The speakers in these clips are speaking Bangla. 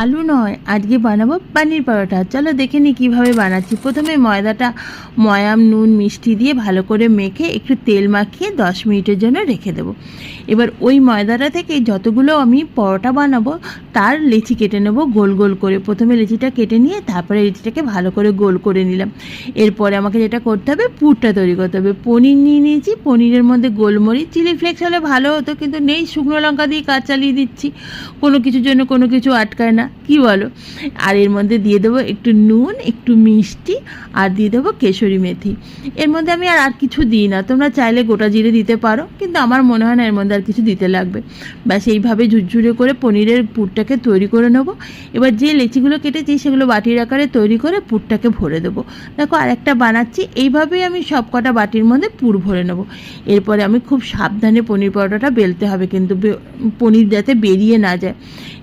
আলু নয়, আজকে বানাবো পানির পরোটা। চলো দেখে নিই কীভাবে বানাচ্ছি। প্রথমে ময়দাটা ময়াম নুন মিষ্টি দিয়ে ভালো করে মেখে একটু তেল মাখিয়ে 10 মিনিটের জন্য রেখে দেবো। এবার ওই ময়দাটা থেকে যতগুলো আমি পরোটা বানাবো তার লেচি কেটে নেবো গোল গোল করে। প্রথমে লেচিটা কেটে নিয়ে তারপরে লেচিটাকে ভালো করে গোল করে নিলাম। এরপরে আমাকে যেটা করতে হবে, পুরটা তৈরি করতে হবে। পনির নিয়ে নিয়েছি, পনিরের মধ্যে গোলমরিচ চিলি ফ্লেক্স হলে ভালো হতো, কিন্তু নেই, শুকনো লঙ্কা দিয়ে কাজ চালিয়ে দিচ্ছি। কোনো কিছুর জন্য কোনো কিছু আটকায় না, কি বলো? আর এর মধ্যে দিয়ে দেবো একটু নুন, একটু মিষ্টি, আর দিয়ে দেবো কেশরি মেথি। এর মধ্যে আমি আর কিছু দিই না, তোমরা চাইলে গোটা জিরে দিতে পারো, কিন্তু আমার মনে হয় না এর মধ্যে আর কিছু দিতে লাগবে। ব্যাস এইভাবে ঝুরঝুরে করে পনিরের পুরটাকে তৈরি করে নেবো। এবার যে লেচিগুলো কেটেছি সেগুলো বাটির আকারে তৈরি করে পুরটাকে ভরে দেবো। দেখো আরেকটা বানাচ্ছি, এইভাবেই আমি সব কটা বাটির মধ্যে পুর ভরে নেবো। এরপরে আমি খুব সাবধানে পনির পরোটাটা বেলতে হবে, কিন্তু পনির যাতে বেরিয়ে না যায়।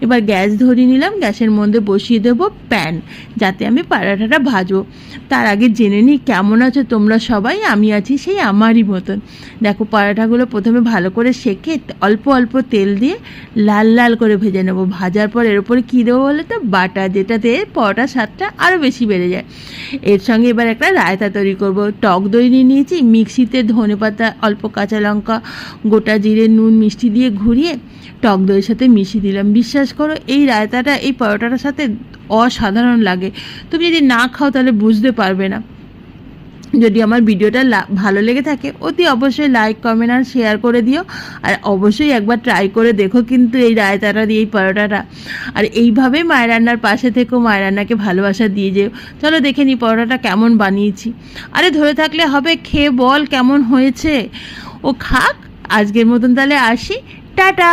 এবার গ্যাস ধরিয়ে নিলাম, গ্যাসের মধ্যে বসিয়ে দেবো প্যান, যাতে আমি পরোটাটা ভাজবো। তার আগে জেনে নিই কেমন আছো তোমরা সবাই। আমি আছি সেই আমারই মতন। দেখো পরোটাগুলো প্রথমে ভালো করে সেঁকে অল্প অল্প তেল দিয়ে লাল লাল করে ভেজে নেবো। ভাজার পর এর উপরে কী দেবো বলে তো, বাটা, যেটাতে পরোটার স্বাদটা আরও বেশি বেড়ে যায়। এর সঙ্গে এবার একটা রায়তা তৈরি করব। টক দই নিয়ে নিয়েছি, মিক্সিতে ধনেপাতা, অল্প কাঁচা লঙ্কা, গোটা জিরে, নুন মিষ্টি দিয়ে ঘুরিয়ে টক দইয়ের সাথে মিশিয়ে দিলাম। বিশ্বাস করো এই রায়তাটা এই পরোটাটার সাথে অসাধারণ লাগে। তুমি যদি না খাও তাহলে বুঝতে পারবে না। যদি আমার ভিডিওটা ভালো লেগে থাকে অতি অবশ্যই লাইক কমেন্ট আর শেয়ার করে দিও। আর অবশ্যই একবার ট্রাই করে দেখো কিন্তু এই রায়তাটা দিয়ে এই পরোটাটা। আর এইভাবেই মায়ের রান্নার পাশে থেকেও মায়ের রান্নাকে ভালোবাসা দিয়ে যেও। চলো দেখে নিই পরোটাটা কেমন বানিয়েছি। আরে ধরে থাকলে হবে, খেয়ে বল কেমন হয়েছে। ও খাক। আজকের মতন তাহলে আসি, টাটা।